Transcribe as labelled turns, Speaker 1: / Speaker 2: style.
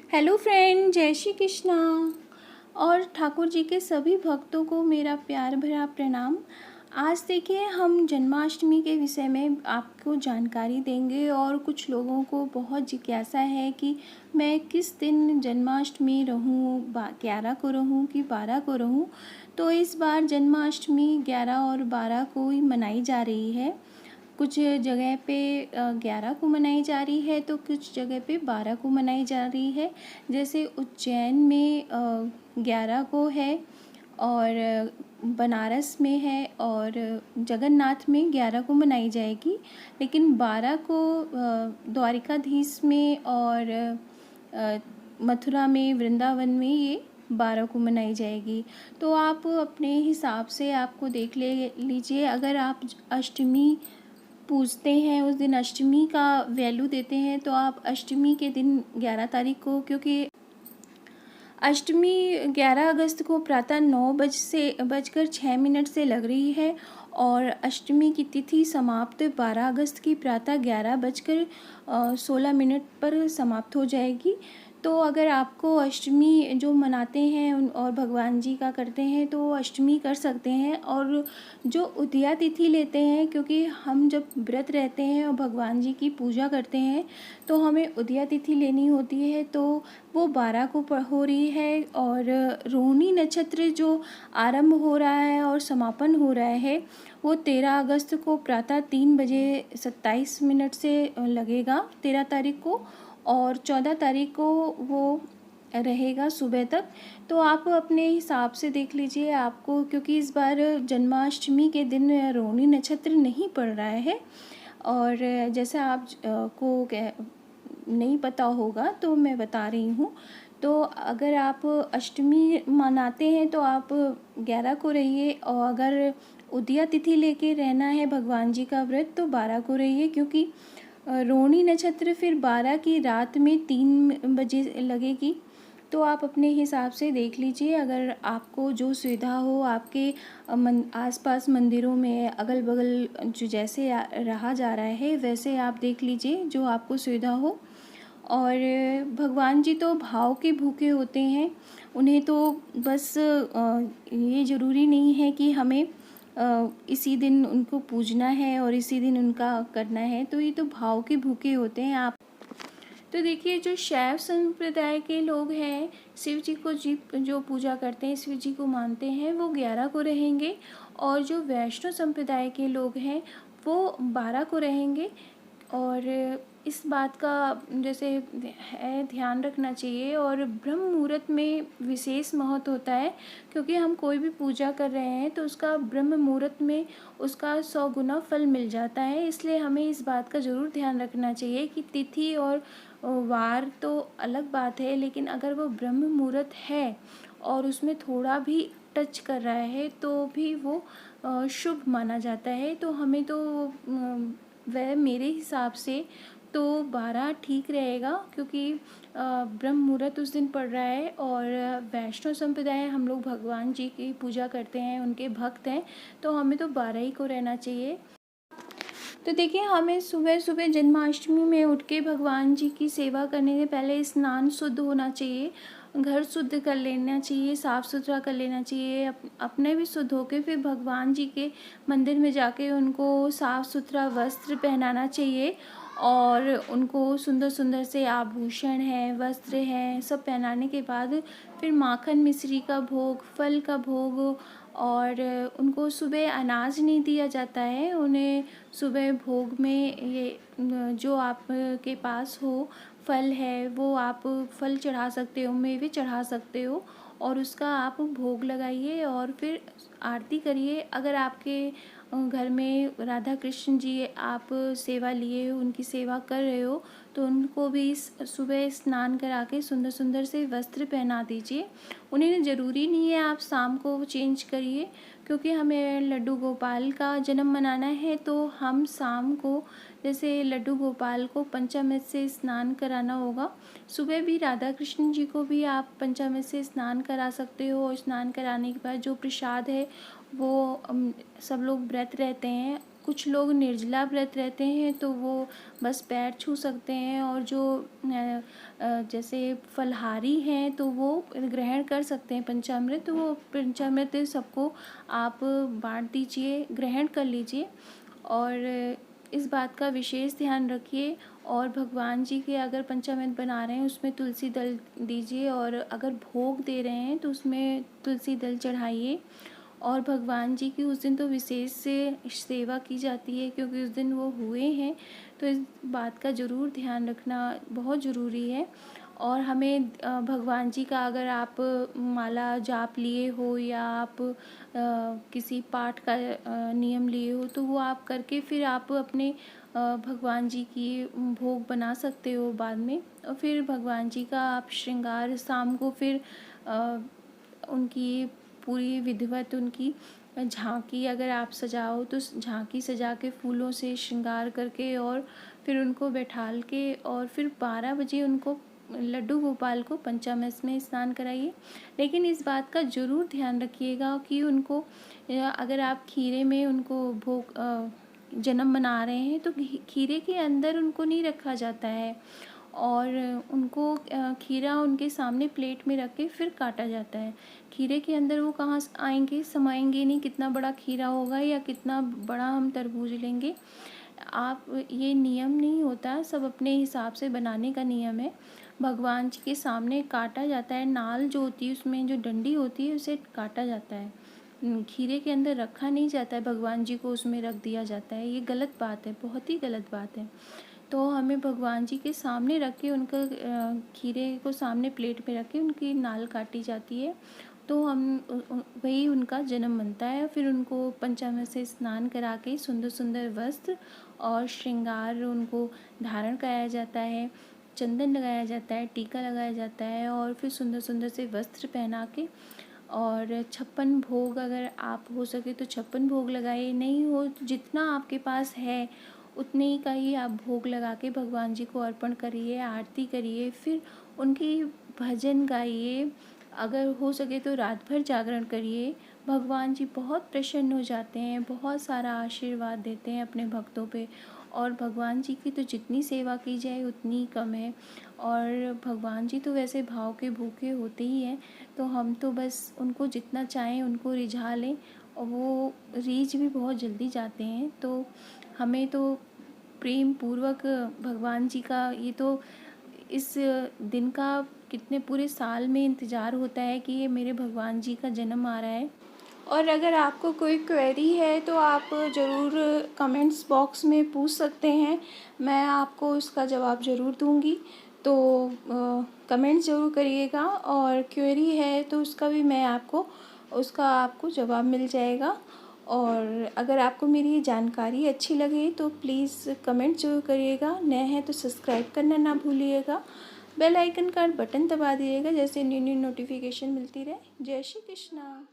Speaker 1: Hello friend, जय श्री कृष्णा और ठाकुर जी के सभी भक्तों को मेरा प्यार भरा प्रणाम। आज देखिए हम जन्माष्टमी के विषय में आपको जानकारी देंगे और कुछ लोगों को बहुत जिज्ञासा है कि मैं किस दिन जन्माष्टमी रहूं, 11 को रहूं कि 12 को रहूं। तो इस बार जन्माष्टमी 11 और 12 को ही मनाई जा रही है। कुछ जगह पे 11 को मनाई जा रही है तो कुछ जगह पे 12 को मनाई जा रही है। जैसे उज्जैन में 11 को है और बनारस में है और जगन्नाथ में 11 को मनाई जाएगी, लेकिन 12 को द्वारिकाधीश में और मथुरा में, वृंदावन में ये 12 को मनाई जाएगी। तो आप अपने हिसाब से आपको देख लीजिए। अगर आप अष्टमी पूजते हैं, उस दिन अष्टमी का वैल्यू देते हैं, तो आप अष्टमी के दिन 11 तारीख को, क्योंकि अष्टमी 11 अगस्त को प्रातः 9:06 से लग रही है और अष्टमी की तिथि समाप्त 12 अगस्त की प्रातः 11:16 पर समाप्त हो जाएगी। तो अगर आपको अष्टमी जो मनाते हैं और भगवान जी का करते हैं तो अष्टमी कर सकते हैं। और जो उदया तिथि लेते हैं, क्योंकि हम जब व्रत रहते हैं और भगवान जी की पूजा करते हैं तो हमें उदया तिथि लेनी होती है, तो वो 12 को हो रही है। और रोहिणी नक्षत्र जो आरंभ हो रहा है और समापन हो रहा है वो 13 अगस्त को प्रातः 3:27 से लगेगा 13 तारीख को, और 14 तारीख को वो रहेगा सुबह तक। तो आप अपने हिसाब से देख लीजिए आपको, क्योंकि इस बार जन्माष्टमी के दिन रोहिणी नक्षत्र नहीं पड़ रहा है। और जैसा आप को नहीं पता होगा तो मैं बता रही हूँ। तो अगर आप अष्टमी मनाते हैं तो आप 11 को रहिए, और अगर उदया तिथि लेके रहना है भगवान जी का व्रत तो 12 को रहिए, क्योंकि रोहिणी नक्षत्र फिर 12 की रात में 3 बजे लगेगी। तो आप अपने हिसाब से देख लीजिए, अगर आपको जो सुविधा हो आपके आसपास मंदिरों में अगल बगल जो जैसे रहा जा रहा है वैसे आप देख लीजिए जो आपको सुविधा हो। और भगवान जी तो भाव के भूखे होते हैं, उन्हें तो बस ये ज़रूरी नहीं है कि हमें इसी दिन उनको पूजना है और इसी दिन उनका करना है, तो ये तो भाव के भूखे होते हैं। आप तो देखिए, जो शैव संप्रदाय के लोग हैं, शिव जी को जो पूजा करते हैं, शिव जी को मानते हैं, वो 11 को रहेंगे। और जो वैष्णव संप्रदाय के लोग हैं वो 12 को रहेंगे। और इस बात का जैसे है ध्यान रखना चाहिए। और ब्रह्म मुहूर्त में विशेष महत्व होता है, क्योंकि हम कोई भी पूजा कर रहे हैं तो उसका ब्रह्म मुहूर्त में उसका 100 गुना फल मिल जाता है। इसलिए हमें इस बात का ज़रूर ध्यान रखना चाहिए कि तिथि और वार तो अलग बात है, लेकिन अगर वो ब्रह्म मुहूर्त है और उसमें थोड़ा भी टच कर रहा है तो भी वो शुभ माना जाता है। तो हमें तो वह मेरे हिसाब से तो 12 ठीक रहेगा, क्योंकि ब्रह्म मुहूर्त उस दिन पड़ रहा है। और वैष्णव संप्रदाय हम लोग भगवान जी की पूजा करते हैं, उनके भक्त हैं, तो हमें तो 12 ही को रहना चाहिए। तो देखिए, हमें सुबह सुबह जन्माष्टमी में उठ के भगवान जी की सेवा करने से पहले स्नान शुद्ध होना चाहिए, घर शुद्ध कर लेना चाहिए, साफ़ सुथरा कर लेना चाहिए, अपने भी शुद्ध होके फिर भगवान जी के मंदिर में जाके उनको साफ़ सुथरा वस्त्र पहनाना चाहिए। और उनको सुंदर सुंदर से आभूषण है, वस्त्र हैं, सब पहनाने के बाद फिर माखन मिश्री का भोग, फल का भोग। और उनको सुबह अनाज नहीं दिया जाता है, उन्हें सुबह भोग में ये जो आपके पास हो फल है वो आप फल चढ़ा सकते हो, मेवे चढ़ा सकते हो, और उसका आप भोग लगाइए और फिर आरती करिए। अगर आपके घर में राधा कृष्ण जी आप सेवा लिए हो, उनकी सेवा कर रहे हो, तो उनको भी सुबह स्नान करा के सुंदर सुंदर से वस्त्र पहना दीजिए। उन्हें ज़रूरी नहीं है आप शाम को चेंज करिए, क्योंकि हमें लड्डू गोपाल का जन्म मनाना है, तो हम शाम को जैसे लड्डू गोपाल को पंचामृत से स्नान कराना होगा। सुबह भी राधा कृष्ण जी को भी आप पंचामृत से स्नान करा सकते हो, और स्नान कराने के बाद जो प्रसाद है वो सब लोग व्रत रहते हैं कुछ लोग निर्जला व्रत रहते हैं तो वो बस पैर छू सकते हैं, और जो जैसे फलाहारी हैं तो वो ग्रहण कर सकते हैं पंचामृत। तो वो पंचामृत सबको आप बांट दीजिए, ग्रहण कर लीजिए, और इस बात का विशेष ध्यान रखिए। और भगवान जी के अगर पंचामृत बना रहे हैं उसमें तुलसी दल दीजिए, और अगर भोग दे रहे हैं तो उसमें तुलसी दल चढ़ाइए। और भगवान जी की उस दिन तो विशेष से सेवा की जाती है, क्योंकि उस दिन वो हुए हैं। तो इस बात का ज़रूर ध्यान रखना बहुत ज़रूरी है। और हमें भगवान जी का अगर आप माला जाप लिए हो, या आप किसी पाठ का नियम लिए हो, तो वो आप करके फिर आप अपने भगवान जी की भोग बना सकते हो बाद में। और फिर भगवान जी का आप श्रृंगार शाम को फिर उनकी पूरी विधिवत उनकी झांकी अगर आप सजाओ तो झांकी सजा के फूलों से श्रृंगार करके, और फिर उनको बैठाल के, और फिर 12 बजे उनको लड्डू गोपाल को पंचामृत में स्नान कराइए। लेकिन इस बात का ज़रूर ध्यान रखिएगा कि उनको अगर आप खीरे में उनको भोग जन्म मना रहे हैं तो खीरे के अंदर उनको नहीं रखा जाता है, और उनको खीरा उनके सामने प्लेट में रख के फिर काटा जाता है। खीरे के अंदर वो कहाँ आएंगे, समाएंगे नहीं। कितना बड़ा खीरा होगा या कितना बड़ा हम तरबूज लेंगे, आप ये नियम नहीं होता, सब अपने हिसाब से बनाने का नियम है। भगवान जी के सामने काटा जाता है, नाल जो होती है उसमें जो डंडी होती है उसे काटा जाता है। खीरे के अंदर रखा नहीं जाता है, भगवान जी को उसमें रख दिया जाता है। ये गलत बात है, बहुत ही गलत बात है। तो हमें भगवान जी के सामने रख के उनका खीरे को सामने प्लेट में रख के उनकी नाल काटी जाती है। तो हम वही उनका जन्म बनता है। फिर उनको पंचामृत से स्नान करा के सुंदर सुंदर वस्त्र और श्रृंगार उनको धारण कराया जाता है, चंदन लगाया जाता है, टीका लगाया जाता है, और फिर सुंदर सुंदर से वस्त्र पहना के, और 56 भोग अगर आप हो सके तो 56 भोग लगाइए, नहीं हो तो जितना आपके पास है उतने ही का ही आप भोग लगा के भगवान जी को अर्पण करिए, आरती करिए, फिर उनकी भजन गाइए। अगर हो सके तो रात भर जागरण करिए। भगवान जी बहुत प्रसन्न हो जाते हैं, बहुत सारा आशीर्वाद देते हैं अपने भक्तों पे। और भगवान जी की तो जितनी सेवा की जाए उतनी कम है। और भगवान जी तो वैसे भाव के भूखे होते ही हैं, तो हम तो बस उनको जितना चाहें उनको रिझा लें, और वो रीझ भी बहुत जल्दी जाते हैं। तो हमें तो प्रेम पूर्वक भगवान जी का ये तो इस दिन का कितने पूरे साल में इंतज़ार होता है कि ये मेरे भगवान जी का जन्म आ रहा है। और अगर आपको कोई क्वेरी है तो आप ज़रूर कमेंट्स बॉक्स में पूछ सकते हैं, मैं आपको उसका जवाब ज़रूर दूंगी। तो कमेंट ज़रूर करिएगा, और क्वेरी है तो उसका आपको जवाब मिल जाएगा। और अगर आपको मेरी जानकारी अच्छी लगे तो प्लीज़ कमेंट ज़रूर करिएगा। नए हैं तो सब्सक्राइब करना ना भूलिएगा, बेल आइकन का बटन दबा दीजिएगा, जैसे न्यू न्यू नोटिफिकेशन मिलती रहे। जय श्री कृष्णा।